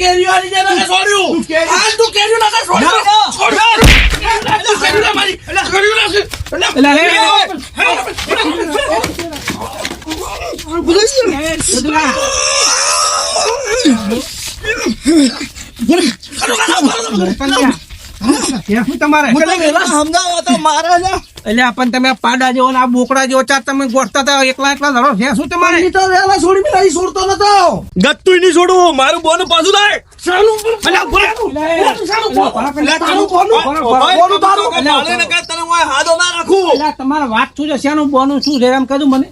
કેરીઓ આલી જાય ને છોડ્યું હાલ તું કેરીઓ ના છોડ્યું તું કેરીઓ ના મારી કેરીઓ ના તમે પાડા જેવો ને આ બોકડા જેવો ચાર તમે ગોઠતા હતા એકલા લડો છે શું તમારે વેલા છોડી નહીં છોડતો નતો ગત્તુય નહીં છોડું મારું બોનું પાછું થાય તમારા વાત શું છે શેનું બોનું શું છે એમ કીધું મને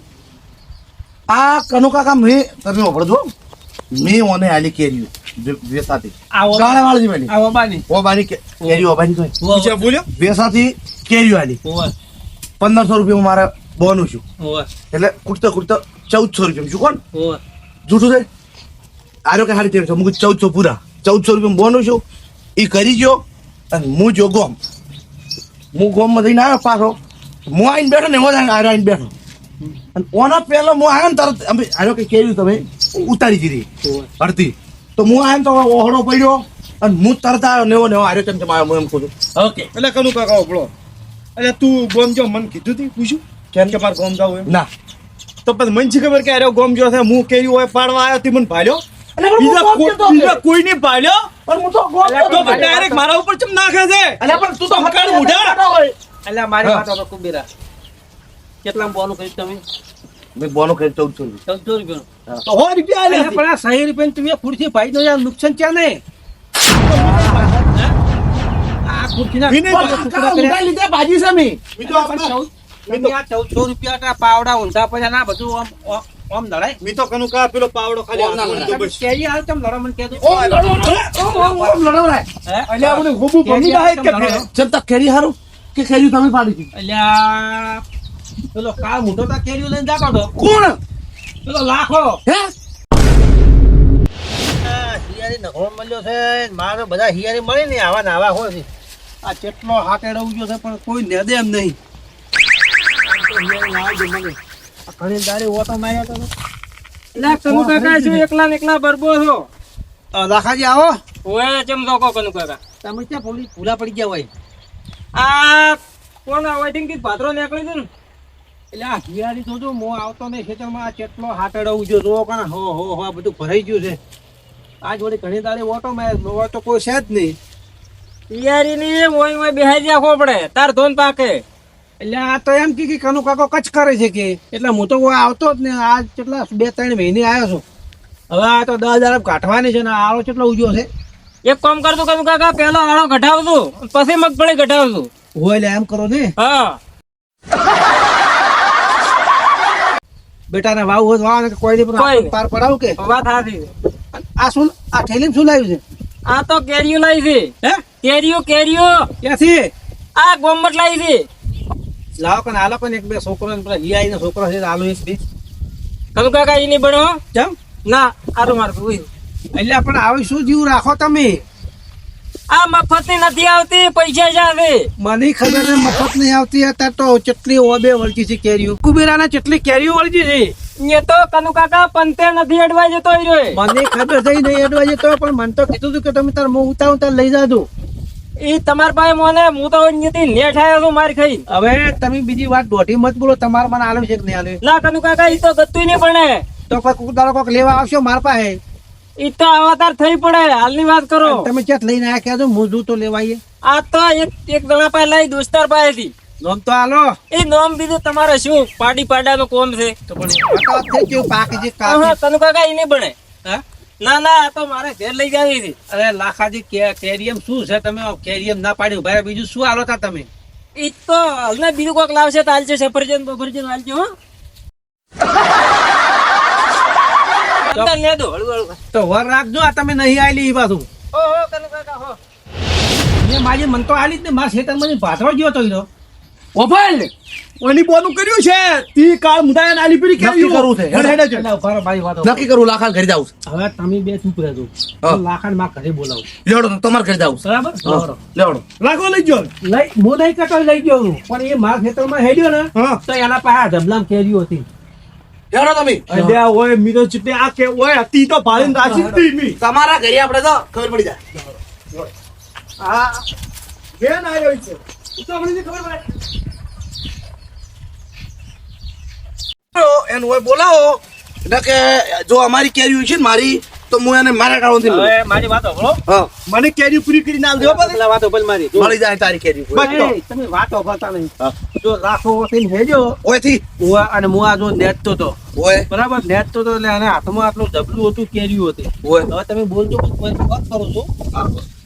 આ કનુ કાકા મેં તમે ઓપડજો મેં ઓને આલી કેરીઓ વેસાતી ગાળા વાળી મેલી આ ઓબાની ઓબાની કેરીઓ ઓબાની તો પૂછ્યા બોલ્યો વેસાતી કેરીઓ આલી 1500 રૂપિયા મારે બોનું છું એટલે કુટતા 1400 રૂપિયા છું કોણ જૂઠું છે આરો કે હારી 1300 મુક 1400 પૂરા 1400 રૂપિયા બોનું છું ઈ કરી ગયો અને હું જો ગોમ માં જઈને આવ્યો પાછો હું આઈને બેઠો ને હું આઈને બેઠો અને ઓના પહેલા હું આવ્યો ને તરત આરો કે કેરી તમે ઉતારી દીધી હરતી તો હું આવ્યો તો ઓહળો પડ્યો અને હું તરત આવ્યો નેવો આર્યો તેમ આવ્યો એમ કહું ઓકે એટલે કનું કાકા ઓપડો એટલે તું ગોમ જો મન કીધું તી પૂછ્યું કેમ કે મારે ગોમ જાવ એમ ના તો પછી મન છે ખબર કે અરે ગોમ જો છે હું કેરી હોય પાડવા આવ્યો તી મને ભાલ્યો બીજા કોઈ નહીં ભાલ્યો પણ હું તો ગોમ તો ડાયરેક્ટ મારા ઉપર ચમ નાખે છે અલ્યા પણ તું તો મકાન મુઢા એટલે મારી વાત તો કુબેરા કેટલા બોનું કર્યું તમે મેં બોનો કરી 1400 રૂપિયા તો 100 રૂપિયા આલ્યા પણ આ 60 રૂપિયા તમે ખુરશી ભાઈ નો યાર નુકસાન છે ને આ ખુરશીના લીધે બાજી છે મેં બીજો આપણે તમે આ 1400 રૂપિયા પાવડા ઊંધા પડ્યા ના બધું આમ લડાય મી તો કનું કા પેલો પાવડો ખાલી કેરી હાલ તમે લડો મને કહેજો ઓમ લડવરાય અલ્યા આપણે ગોબુ ભમી જાય કે ચમતા કેરી હારું કે કેરી તમે પાડી દીધી અલ્યા પેલો કાળ મોટો તા કેરીઓ લઈને જાતો તો કોણ પેલો લાખો હે હિયારી નખો મળ્યો છે મારે બધા હિયારી મળે ને આવા ને આવા હોય છે આ કેટલો હાટેડો ઉગ્યો છે પણ કોઈ નેદે એમ નહીં ઘણી દારી ઓટો માર્યો તો એટલે કનુ કાકા શું એકલા ને એકલા બરબો છો લાખાજી આવો ઓય ચમ જોકો કનુ કાકા તમે ક્યાં ભૂલા પડી ગયા હોય આ કોણ આવે કે પાત્રો નીકળી છે ને એટલે આ હિયારી જોજો મો આવતો નહીં ખેતરમાં આ કેટલો હાટેડો ઉગ્યો જો કાં હો બધું ભરાઈ ગયું છે આ જોડે ઘણી દાડી ઓટો માર્યો તો કોઈ છે જ નહીં યારી ની મોય મોય બેહાઈ રાખવો પડે તાર ધોન પાકે એટલે આ તો એમ કે કનુ કાકો કચ કરે છે કે એટલે હું તો આવતો જ ને આ કેટલા 2-3 મહિને આવ્યો છું હવે આ તો 10,000 કાઢવાની છે ને આળો કેટલો ઉગ્યો છે એક કામ કરતો કનુ કાકા પેલો આળો ઘટાવતું પછી મગફળી ઘટાવતું હોય એટલે એમ કરો ને હા બેટાને વાવ હોય વાવ ને કોઈ નહીં પાર પડાવું કે વાત હાથી આ શું આ થેલીમાં શું લાવ્યું છે આ તો કેરીઓ લાવી છે હે કેરીઓ ક્યાંથી આ ગોમટ લાવી છે લાવો કે હાલો કે એક બે છોકરો પેલા હિયાઈ નો છોકરો છે હાલો એક બી કનુ કાકા ઈ નહીં બનો કેમ ના આરું મારું હોય એટલે પણ આવી શું જીવ રાખો તમે આ મફત ની નથી આવતી પૈસા જ આવે મને ખબર છે મફત નહીં આવતી અત્યારે તો ચટલી ઓબે વળતી છે કેરીઓ કુબેરાના ચટલી કેરીઓ વળતી છે એ તો કનુ કાકા પંતે નથી અડવાઈ જતો હીરો મને ખબર થઈ નહીં એડવાજે તો પણ મને તો કીધું હતું કે તમે તાર હું ઉતાર લઈ જાજો ઈ તમાર પાસે મને હું તો અહીંયાથી નેઠ આવ્યો છું મારી ખાઈ હવે તમે બીજી વાત દોઢી મત બોલો તમારે મને આલવ છે કે નહીં આલવ ના કનુ કાકા ઈ તો ગતું નહીં પડે તો કોઈ દાડો કોક લેવા આવશો મારા પાસે ઈ તો અવતાર થઈ પડે હાલની વાત કરો તમે ક્યાં લઈને આયા કહેજો મોજું તો લેવાઈએ આ તો એક દણા પાસે લઈ દોસ્તાર પાસેથી નોમ તો આલો એ નોમ બીજું તમારે શું પાડી પાડાનો કોમ છે તો પણ કેવું પાકે જે કનુ કાકા ઈ નહીં બને હા ના ના આ તો મારે ઘેર લઈ જાવી હતી અરે લાખાજી કેરિયમ શું છે તમે કેરિયમ ના પાડ્યું ભાઈ બીજું શું આલો તા તમે ઈ તો હલને બીજું કોક લાવશે તો હાલશે સફરજન બફરજન હાલજો હો લે દો હળવું હળવું તો વર રાખજો આ તમે નહીં આલી એ બાજુ ઓહો કનુ કાકા હો મેં મારી મન તો આલી જ ને મારા ખેતરમાં ભાતરો ગયો તો ઈનો ઓફલ ઓની બોનું કર્યું છે તી કાળ મુદાય નાલી પીડી નક્કી કરવું છે હેડ હેડ એટલે ઉભા રહો, મારી વાત નક્કી કરવું લાખાન ઘરે જાવ હવે તમે બે ચૂપ રહેજો લાખાન માં ઘરે બોલાવો લેવડો તમારે ઘરે જાવ બરાબર લેવડો રાખો લઈ ગયો લઈ હું નહીં કટો લઈ ગયો છું પણ એ મારા ખેતરમાં હેડ્યો ને હા તો એના પાસે ઢબલામ કેરીઓ હતી હેડો તમે અલ્યા ઓય મી તો ચીટે આ કે ઓય હતી તો ભાળીને રાખી જ તી મી તમારા ઘરે આપણે તો ખબર પડી જાય આ બેન આવ્યો છે તો મને ખબર પડે એનું હોય બોલાવો એટલે કે જો અમારી કેરી છે ને મારી તો હું એને મારા કાળોથી લઉં. હવે મારી વાત સાંભળો. હા મને કેરી પૂરી કરી નામ દેવો પડે પેલા વાતો બોલ મારી મળી જાય તારી કેરી બસ તો. એ, તમે વાતો ભરતા નહીં જો રાખો થઈને હેજો ઓયથી અને હું આ જો નેટતો તો ઓય બરાબર નેટતો તો એટલે આને હાથમાં આટલું જબલું હતું કેરીયું હતી ઓય હવે તમે બોલજો વાત કરો છો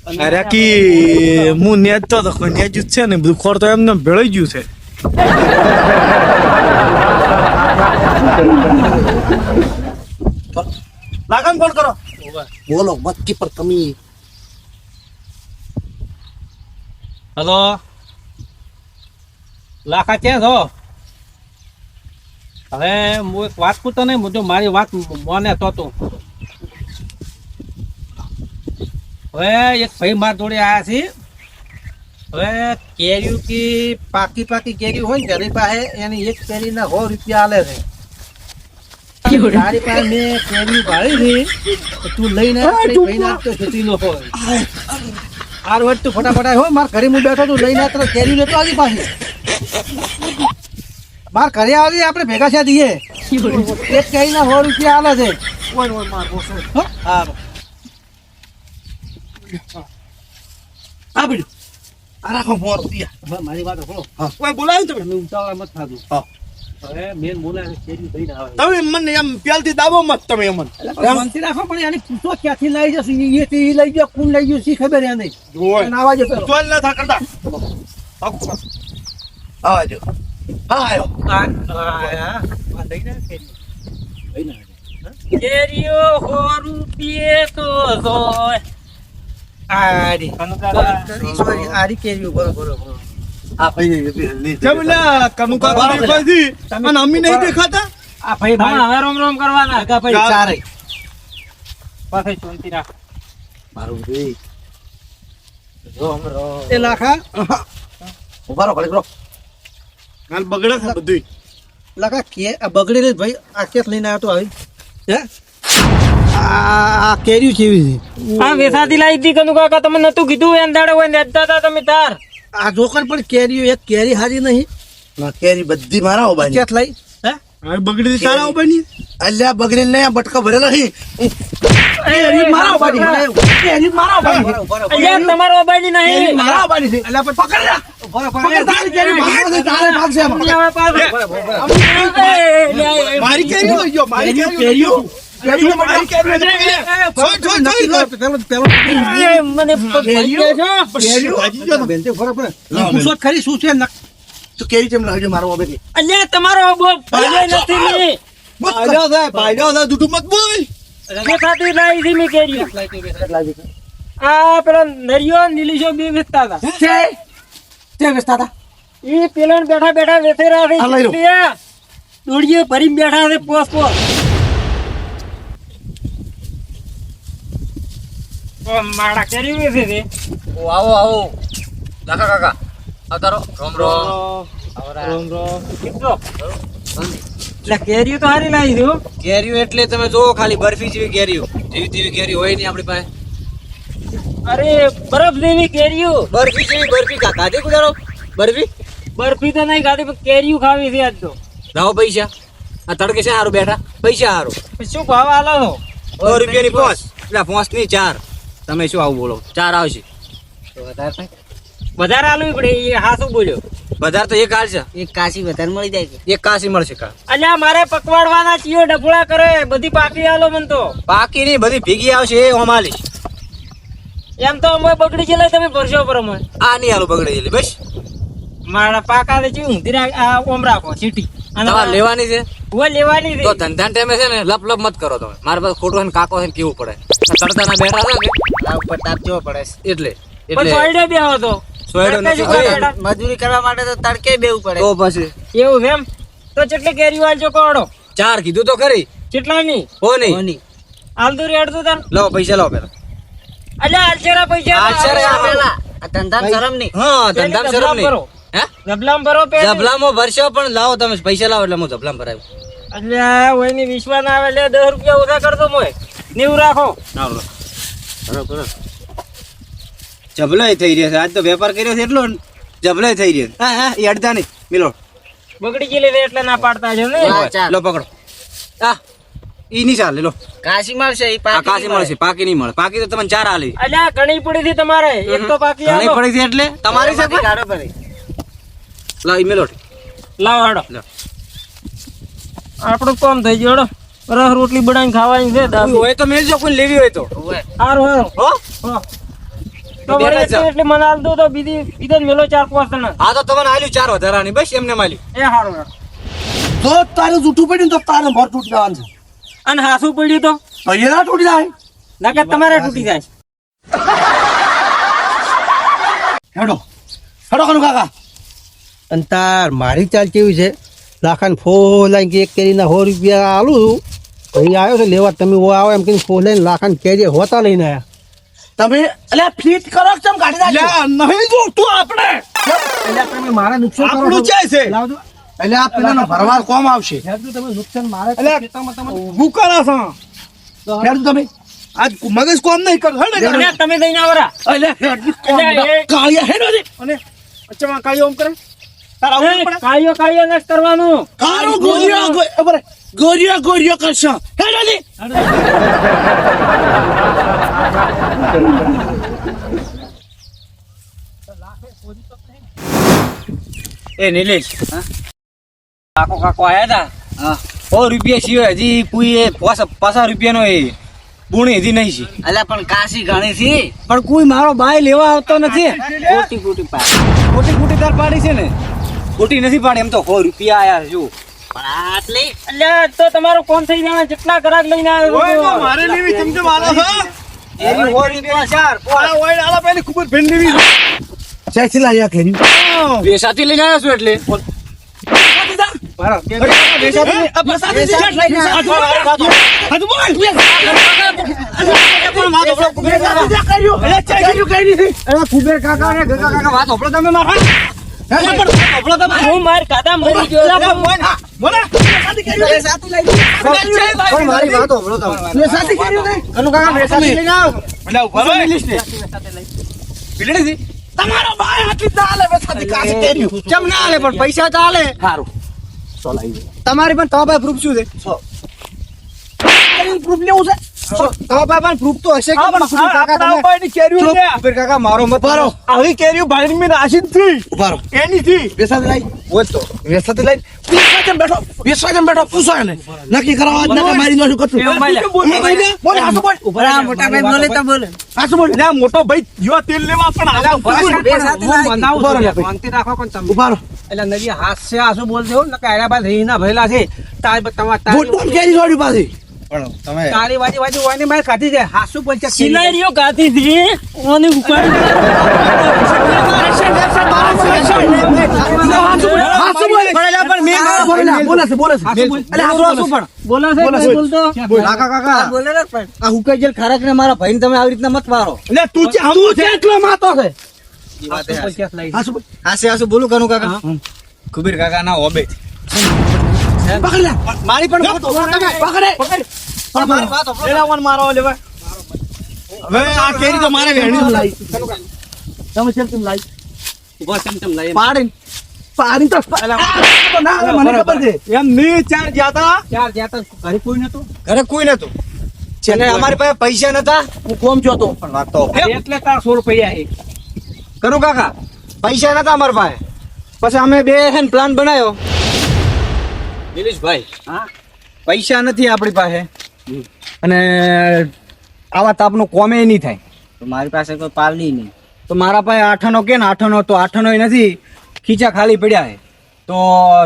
અને અરે કી હું નેજતો તો કોઈ નેજ્યું જ છે ને બધું ખોર તો એમને ભેળાઈ ગયું છે લાગન ફોન કરો બોલો મત પર કમી હલો લાખા ક્યાં છો હવે હું એક વાત પૂછતો ને હું જો મારી વાત મોને તો તું હવે એક ભાઈ માર જોડે આયા છે હવે કેરીયું કી પાકી કેરી હોય ને તેની પાસે એની એક કેરીના 100 રૂપિયા આલે છે તારી પાસે મેં કેરી ભાળી છે તો તું લઈને આપણી ભાઈને આપતો જતી ન હોય આર વટ તું ફટાફટ આય હો માર ઘરે હું બેઠો તું લઈને આ કેરી લેતો આવી પાછી માર ઘરે આવી આપણે ભેગા છે દઈએ એક કેરીના 100 રૂપિયા આલે છે ઓય ઓય માર બોસો હા આ બીડું આ રાખો મોર દિયા મારી વાત સાંભળો ઓય બોલાવ્યું તમે તમે ઉતાવળા મત થાજો હા હવે મેન બોલાવે કેરી લઈને આવે તમે મને એમ પ્યાલથી દાબો મત તમે અમને શાંતિ રાખો પણ આને પૂછો ક્યાંથી લઈ જશે એ તે લઈ ગયો કોણ લઈ ગયું સી ખબર એને ઓય આવા જો પેલો ચોલ ના થા કરતા આવાજો હા આયો કેરીઓ 100 રૂપિયે તો જોય. આરી કનુકાકા. આરી કેરીઓ બરોબર આ ભાઈ જમલા કનુકા કરી પછી અને અમી નહીં દેખાતા આ ભાઈ તમે હવે રોમ રોમ કરવાના. આગા ભાઈ ચારે પાછી શાંતિ રાખ. મારું ભાઈ એ લાખા ઉભા રહો ઘડીક રહો. હાલ બગડે છે બધું લાખા કે આ બગડેલી ભાઈ આ કેસ લઈને આવ્યો તો આવી હે આ કેરીઓ કેવી છે આ વેસાથી લાવી હતી કનુકાકા. તમે નતું કીધું એમ દાડે હોય ને હતા તમે તાર. આ જોકર પણ કેરીઓ એક કેરી હારી નહીં ના કેરી બધી મારા ઓબાની કેસ લઈ હે હવે બગડી તારા ઉભા અલ્યા બગડી ને બટકા ભરેલા નહીં કેરી મારા ઉપાડી કેરી મારા ઉપાડી અહીંયા તમારો મોબાઈલ નહીં. મારા ઓબાની છે એટલે પણ પકડ લે પકડ તારી કેરી ભાગવા દે, તારે ભાગશે આમાં. અહીંયા પાછો. મારી કેરી લઈ ગયો મારી કેરીઓ કેરીઓ મારી કેરીઓ મને પૂછો ખરી શું છે તું કેરી કેમ લાવજો મારો ઓબાની અહીંયા તમારો ભાઈ નથી ને. ભાઈડો છે દૂધું મત બોલ વેસાથી લાવી હતી મેં કેરીઓ. આ પેલા નરિયો નીલીશો બે વેચતા હતા. છે તે વેચતા હતા એ પેલા બેઠા બેઠા વેચેરા છે. આ લઈ લો. દોડીએ ભરીને બેઠા છે પોસ પોસ. ઓ મારા કેરી વેચે છે. આવો આવો લાખા કાકા આવતારો રોમ રોમ રોમ રોમ કેટલો? એટલે કેરીઓ તો હારી લાવી છે હો. કેરીઓ એટલે તમે જોવો ખાલી બરફી જેવી કેરીઓ જેવી તેવી કેરી હોય નહીં આપણી પાસે અરે બરફ જેવી કેરીઓ. બરફી જેવી બરફી ખાધી ગુજારો બરફી બરફી તો નહીં ખાધી પણ કેરીઓ ખાવી છે આજ તો. લાવો પૈસા આ તડકે છે હારું બેઠા પૈસા હારું પછી શું ભાવ આલો છો? 100 રૂપિયાની પોસ એટલે પોસ ની 4 તમે શું આવું બોલો 4 આવશે વધારે આલવી પડે એ હા શું બોલ્યો. વધારે તો એક હાલ છે એક કાશી વધારે મળી જાય એક કાશી મળશે કા અલ્યા મારે પકવાડવાના ચિયો ડફોળા કરે બધી પાકી આલો મન તો. બાકી ની બધી ભીગી આવશે એ ઓમાલી એમ તો અમે બગડી છે તમે ભરશો પર અમે. આ નહીં હાલું બગડે એટલે બસ મારા પાકા લે છે ઊંધી રાખ આ ઓમ રાખો ચીટી. તમારે લેવાની છે હું લેવાની છે. તો ધંધા ટાઈમે છે ને લપ લપ મત કરો તમે મારા પાસે ખોટો ને કાકો છે ને કેવું પડે તડકાના બેઠા છે ને આ ઉપર તાપ જેવો પડે એટલે પણ સોયડે બેહો તો. સોયડો તડકે નથી શું કામ જોઈએ. બેઠા? મજૂરી કરવા માટે તો તડકે બેવું પડે તો પછી એવું છે એમ તો કેટલી કેરીઓ આલજો કોડો. 4 કીધું તો ખરી કેટલાની હો નહીં આલતું રેડતું તાર. લો પૈસા લો પેલા અલ્યા આલશેરા પૈસા. આલશેરા આપેલા. આ ધંધા શરમ નહીં હા ધંધામ શરમ નહીં ભરો. હે જબલામ ભરો પેલી. જબલામાં ભરશો પણ લાવો તમે પૈસા લાવો એટલે હું જબલામાં ભરાયું એટલે ઓયની વિશ્વાસ ના આવે લે 10 રૂપિયા ઓછા કરતો મોય 90 રાખો. જબલાઈ થઈ રહ્યા છે આજ તો વેપાર કર્યો છે એટલો જબલાઈ થઈ રહ્યો છે. હા એ અડધા નહીં મિલો બગડી ગયેલી રે એટલે ના પાડતા છે ને. લો પકડો હા ઈ નહીં ચાલે લો કાશી મળશે ઈ આ કાશી મળશે પાકી નહીં મળે પાકી તો તમને 4 આલી અલ્યા ઘણી પડી હતી તમારે એક તો બાકી ઘણી આલો. પડી છે એટલે તમારી છે પણ? કાઢો પડે. લો ઈ મેલો લાવો હાડો લો. આપણું કામ થઈ ગયું હાડો. રસ રોટલી બનાવીને ખાવાની છે દાદુ. હોય તો મેલજો કોઈ લેવી હોય તો હારું હારું. હો હા. તો વળી એટલે મને આલ દો તો બીજા જ મેલો 4-5 જણા. હા તો તમને આલ્યું 4 વધારાની બસ એમને માલ્યું એ હારું હારું. જો તારે જૂઠું પડ્યું ને તો તારે મોર તૂટી જવાનું છે. અને હાસું પડ્યું તો તો એ ના તૂટી જાય. નકર તમારે તૂટી જાય. હેડો હેડો કનુ કાકા. અને તાર મારી ચાલ કેવી છે લાખાને ફોન લાઈને એક કેરીના 100 રૂપિયા આલું છું ભાઈ આવ્યો છે લેવા તમે આવો એમ કહીને ફોન લઈને લાખાને કેરી હોતા લઈને આવ્યા. તમે એટલે ફ્લીટ કરો કેમ કાઢી નાખ્યો? નહીં જોતું આપણે એટલે તમે મારા નુકસાન કરો આપણું છો. છે છે લાવજો એટલે આ પેલાનો ભરવાર કોમ આવશે. હેડજો તમે નુકસાન મારે એટલે ખેતરમાં તમે ઊભું કરો છો હેડો તમે આજ મગજ કોમ નહીં કરો હેડો અલ્યા તમે દઈને આવરા. એટલે હેડજી કોમ એટલે એ- કાળિયા હેડો દે. અને અચ્છા કાળીઓ ઓમ કરે તાર આવું એ પડે કાળિયો કાળિયો નથી કરવાનું. કાળો ગોરિયો ગોરિયો કરશો હેડો દે. એ નિલેશ કાકો કાકો આયા હતા 100 રૂપિયા સિવાય હજી કોઈ 50 રૂપિયાનો એ બુણી હજી નહીં છે અલ્યા પણ કાશી ઘણી છે પણ કોઈ મારો બાય લેવા આવતો નથી ખોટી ખોટી પાછી. ખોટી તાર પાડી છે ને ખોટી નથી પાડી એમ તો 100 રૂપિયા આયા છે જો પણ આટલી અલ્યા તો તમારું કોમ થઈ જવાનું જેટલા ગ્રાહક લઈને આવ્યો મારે લેવી ચમચમ આલો છો એની 100 રૂપિયા ચાર પોળા ઓઈડ આલા પેલી ખૂબ જ ભેંડ લેવી સેક્સી લાયા ખેરી. વેસાતી લઈને આવ્યો છું એટલે કુબેર કાકા ને ગગા કાકા વાત હોપડો તમે મારા હું માર કાદા મરી ગયો. મારી વાત હોપડો તમે કનુ કાકા વેસાતી લઈને આવો એટલે ઉભા રહો ઇંગ્લિશ ને પીલડી થી તમારો ભાઈ આટલી ચાલે બેસાડી કાશે કેરી. કેમ ના આલે પણ પૈસા તો આલે સારું ચલ આવી તમારી પણ તમારા પાસે પ્રૂફ શું છે પ્રૂફ લેવું છે. તમારા પાસે પણ પ્રૂફ તો હશે કે પણ કુબેર કાકા તમે કુબેર કાકા મારો મત ઉભા રહો. આવી કેરીઓ ભાઈ મેં રાશિદ થી ઉભા રહો. એની થી બેસાડી લાઈ હોય તો બેસાડી લાઈ બેસવા બેઠો પૂછો એને નક્કી કરાવવા જ નકા મારી નાખું કશું. બોલે હાસુ બોલ. મોટા ભાઈ બોલે તો બોલે. હાસુ બોલ. એટલે આ મોટો ભાઈ જો તેલ લેવા પણ આલા ઉભા રહો. ઉભા રહો. શાંતિ રાખો પણ તમે ઉભા રહો. એટલે નવી હાસ્ય આસુ બોલ દેવો ને આયા બાદ રીના ભરેલા છે ભૂત બોલ કેરી જોડી પાછી. પણ તમે તારી વાજી વાજી હોય ને મારે ખાધી છે હાસુ બોલ છે સિલારીઓ ગાતી હતી ઓને ઉપાડી હાસુ બોલ. બોલે છે બોલે છે. એટલે હાસુ બોલે છે. બોલો છે બોલો છે. નહીં બોલતો. કાકા કાકા બોલે ને પણ આ હુકાઈ જેલ ખારક ને મારા ભાઈને તમે આવી રીતના મત મારો એટલે તું છે હમું છે એટલો માતો છે. હાસુ બોલ. હાસે બોલું કનું કાકા કુબેર કાકા ના ઓબે પકડ લે. મારી પણ વાત હોપડો તમે પકડે. મારી વાત હોપડો લેવાન મારો લેવા હવે આ કેરી તો મારે વેણી લાઈ. તમે ચલ કેમ લાઈ. ઉભા ચમચમ લઈ પાડીને પાણી તો ના આવે, મને ખબર છે. એમ ની ચાર જાતા ચાર જ્યાં તક ઘરે કોઈ નતું ઘરે કોઈ નતું છેલ્લે અમારી પાસે પૈસા નતા હું કોમ જોતો પણ વાત તો એટલે તાર 100 રૂપિયા છે કરું કાકા પૈસા નતા અમારી પાસે પછી અમે બે હે ને પ્લાન બનાવ્યો નિલેશભાઈ હા પૈસા નથી આપણી પાસે અને આવા તાપનું કોમે નહીં થાય તો મારી પાસે કોઈ પાવલી નહીં. તો મારા પાસે આઠાનો કે ને આઠાનો તો આઠાનો નથી ખીચા ખાલી પડ્યા છે તો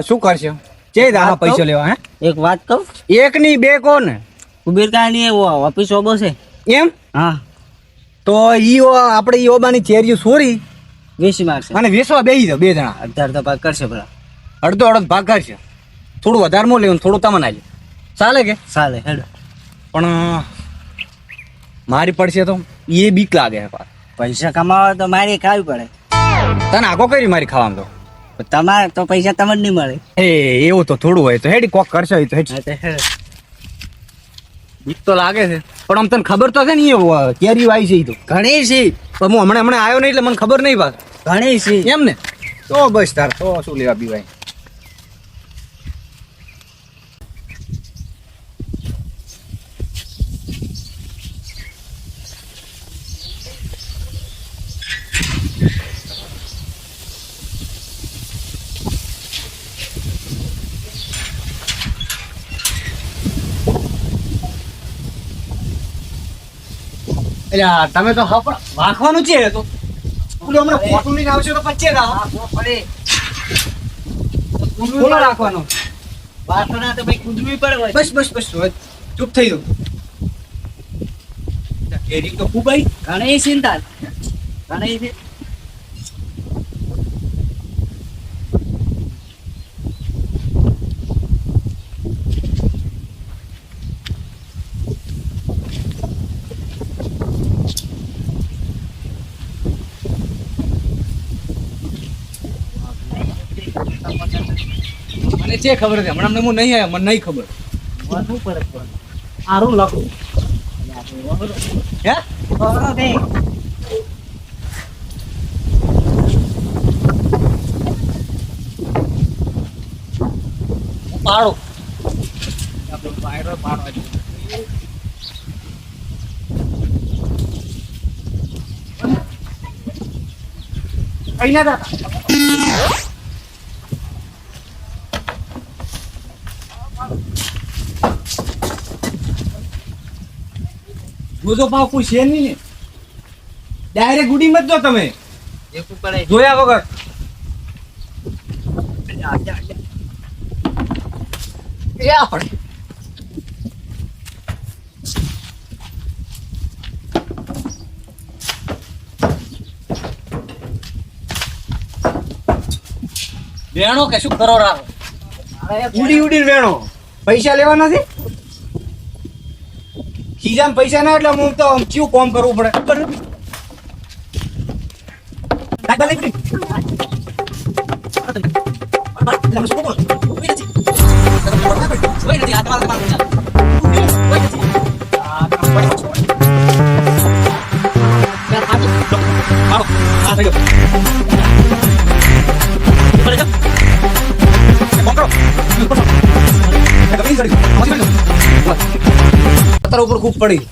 શું કરશે ચે દાડા પૈસા લેવા હે એક વાત કહું, એક ની બે કોણ કુબેર કાની ઓફિસ ઓબો છે. એમ હા તો ઈ આપણે ઈ ઓબાની ચેરીઓ છોરી વેચી મારશે. અને વેચવા બેસી દો બે જણા અઢાર તો ભાગ કરશે ભલા. અડધો અડધ ભાગ કરશે થોડું વધારે મો લેવું થોડું તમને આલે ચાલે કે ચાલે હેડો. પણ મારી પડશે તો એ બીક લાગે છે પાછું. પૈસા કમાવા તો મારે ખાવી પડે. તને આગો કરી મારી ખાવામાં તો તમારે તો પૈસા તમને નહીં મળે. એ એવું તો થોડું હોય તો હેડી કોક કરશો તો હેડ. બીક તો લાગે છે પણ આમ તને ખબર તો છે ને એ કેરી આવી છે ઈ તો ઘણી છે પણ હું હમણાં આવ્યો નહીં એટલે મને ખબર નહીં પાસ ઘણી છે એમ ને તો બસ તાર તો શું લેવા પીવાય. એટલે તમે તો હા પણ વાંખવાનું છે તો પેલું હમણાં ફોટો લઈને આવશે તો પચે બોલો રાખવાનો વાંખવાના તો ભાઈ કૂદવી પડે. બસ બસ બસ ચૂપ થઈ જાઓ. કેરી તો ખૂબ આવી ઘણી ચિંતા ઘણી છે. મને છે ખબર છે હમણાં હું નહીં આવ્યો મને નહીં ખબર શું ફરક પડે આરું લખું હે પાડો અહીંયા જોજો ભાવ કોઈ છે નહીં ને ડાયરેક્ટ ગુડી મત દો તમે જોયા વગર. વેણો કે શું કરો રાવ ઉડી ઉડી વેણો પૈસા લેવા નથી ખીજામ પૈસા ના એટલે હું તો કયું કોમ કરવું પડે ખબર નથી. ઉપર ખૂબ પડી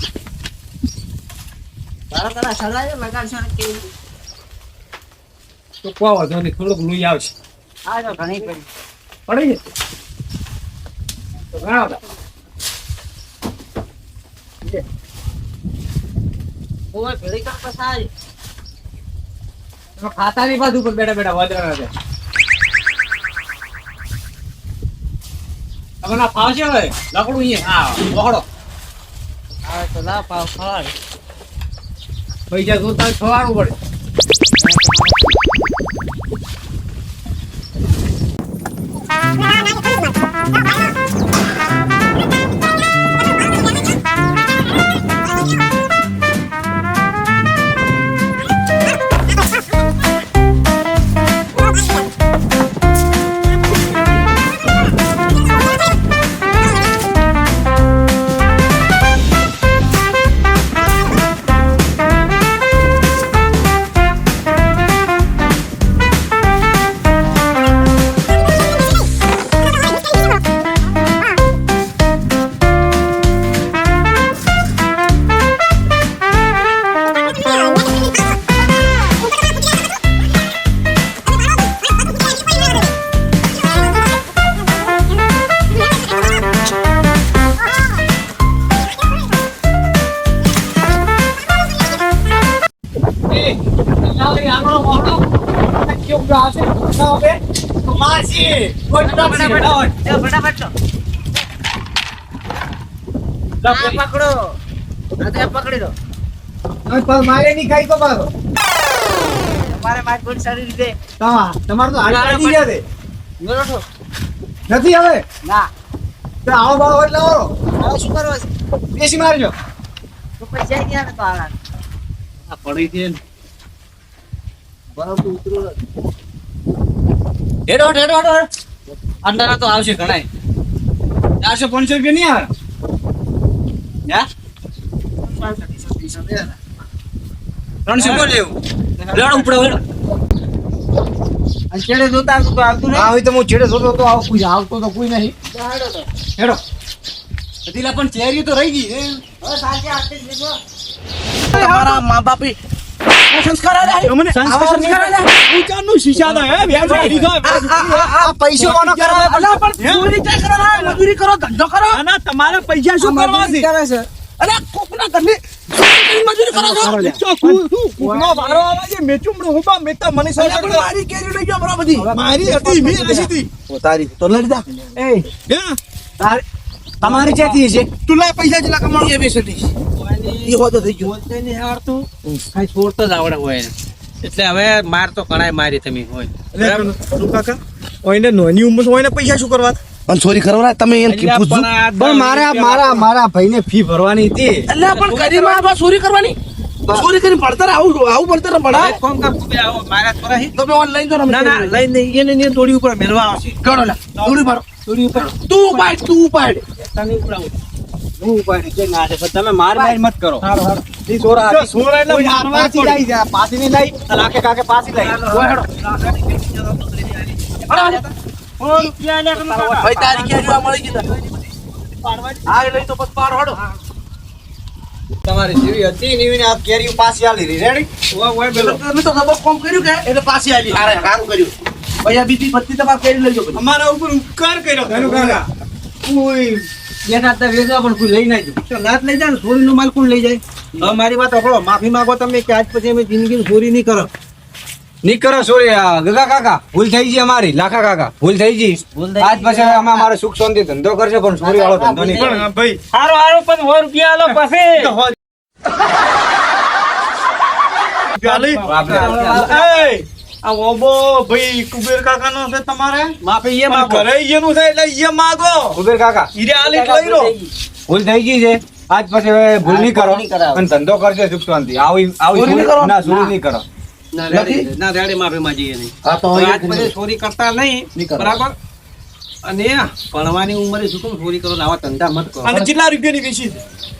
તો કોઈ વાંધો નહીં થોડુંક લુઈ આવશે પડી છે તો ઘણા બધા ખાતા ની બાજુ ઉપર બેઠા બેઠા વાદરા છે તમને ફાવશે હવે લકડું અહીંયા હા પહોળો પૈસા જોતા ખવાનું પડે. મારે નહીં ખાઈ તો મારો તમારે તો નથી હવે ના આવો બાળો એટલે શું કરો બેસી મારજો પડી છે બરાબર ઉતરો હેડો હેડો હેડો અંડાના તો આવશે ઘણાય 400-500 રૂપિયા નહીં આવે યા 300 કો લેવું લેડો ઉપડો હેડો અને છેડે જોતા તો આવતું નહીં. હા હવે તો હું છેડે જોતો તો આવતો તો કોઈ નહીં હેડો અતિલા પણ ચેરી તો રહી ગઈ હે તમારા મા બાપે સંસ્કાર આલ્યા. મને સંસ્કાર આલ્યા. ઊંચાનું શીશાદા હે આ પૈસો કોનો કરવા અલા, પણ ચોરી ક્યાં કરો છો? મજૂરી કરો, ધંધો કરો. આના તમારે પૈસા શું કરવા છે કરે છે. અલા, કોકના ઘરની ચોરી મજૂરી કરો છો. કુકનો વારો આવે છે મેચુમડું હુબા મેતા મને અલા, પણ મારી કેરી લઈ ગયો બરો બધી. મારી હતી મી હતી તારી તો લડી દા. તમારી ચેતી છે તું લાય પૈસા જેટલા કમાણું એ બેસી એ હોતો થઈ ગયો. બોલતે નહીં આવડતું. ખાલી છોડતો જ આવડે હોય એને. એટલે હવે માર તો ઘણાય મારી તમે હોય. કાકા ઓઈને નોની ઉંમર ઓઈને પૈસા શું કરવા અને ચોરી કરવા તમે એમ કે પૂછજો. પણ મારા ભાઈને ફી ભરવાની હતી અલા, પણ કરીમાં આવા ચોરી કરવાની. ચોરી કરીને ભણતર આવું ભણતર ભણાય. કોમ કામ કુબે આવો મારા છોરા હી. તમે ઓનલાઈન તો ના ના લઈને એને ને દોડી ઉપર મેળવા આવશે. ગણો લા દોડી મારો. દોડી ઉપર તું ઉપાડ. તને ઉપડાવું. હું ઉપાડી છે ના છે પણ તમે માર મત કરો હારું હારું. ઈ છોરા એટલે મારવાથી જાય છે પાછી નહીં લઈ લાકે કાકે પાછી લઈ હેડો. ભાઈ તારી કેરી આ મળી ગઈ. આ લઈ તો પછી પાડ હડો. તમારી જેવી હતી નીવીને આ કેરીઓ પાછી આલી રહી રેડી તમે તો ખબર કોમ કર્યું કે એટલે પાછી આવી. સારું કર્યું. ભાઈ આ બીજી બત્તી તમારે કેરી લઈ જાઓ. અમારા ઉપર ઉપકાર કર્યો ધનુ કાકા કોઈ એના તો વેચવા પણ કોઈ લઈ ના જાય. તો લાત લઈ જાય ને ચોરીનો માલ કોણ લઈ જાય? હવે મારી વાત સાંભળો. માફી માંગો તમે કે આજ પછી અમે જિંદગીની ચોરી નહીં કરો. ની કરો સોરી ગગા કાકા ભૂલ થઈ ગઈ અમારી લાખા કાકા ભૂલ થઈ ગઈ ભૂલ થઈ આજ પછી હવે અમે અમારો સુખ શાંતિ ધંધો કરશે પણ ચોરી વાળો ધંધો નહીં કરે. ભાઈ હારો પણ 100 રૂપિયા આલો પછી આ ઓબો ભાઈ કુબેર કાકા નો છે તમારે માફી એ માંગો. ઘરે એનું છે એટલે ઈ માગો કુબેર કાકા ઈરે આલી લઈ લો ભૂલ થઈ ગઈ છે આજ પછી હવે ભૂલ નહીં કરો નહીં કરાવો. અને ધંધો કરશે સુખ શાંતિ આવી ચોરી નહીં કરો? ના ચોરી નહીં કરો ના રેડી ના રેડી માફી માંગીએ નહીં. હા તો હવે આજ પછી ચોરી કરતા નહીં નહીં કરો. બરાબર. અને ભણવાની ઉંમરે શું કેમ ચોરી કરો ને આવા ધંધા મત કરો. કેટલા રૂપિયાની વેચી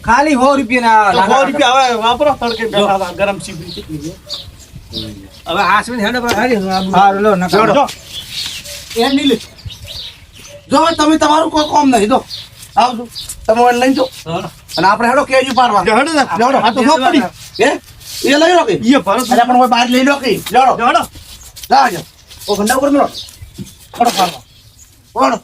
ખાલી 100 રૂપિયા 100 રૂપિયા હવે વાપરો તડકે બેઠા ગરમ સીપી હવે હાસવીને હેડે પર હારી હારું લો નકર એ નહીં લે. જો હવે તમે તમારું કોઈ કોમ નહીં તો આવજો તમે ઓનલાઈન જો અને આપણે હેડો કેરી પાડવા. હેડો ને. લેવડો. આ તો ન પડી. હે એ લઈ લો કે ઈ ભરત અરે પણ કોઈ બહાર લઈ લો કે લેવડો. હેડો જાજો ઓ ઘંટા ઉપર મેળો હેડો પાડવા. ઓળો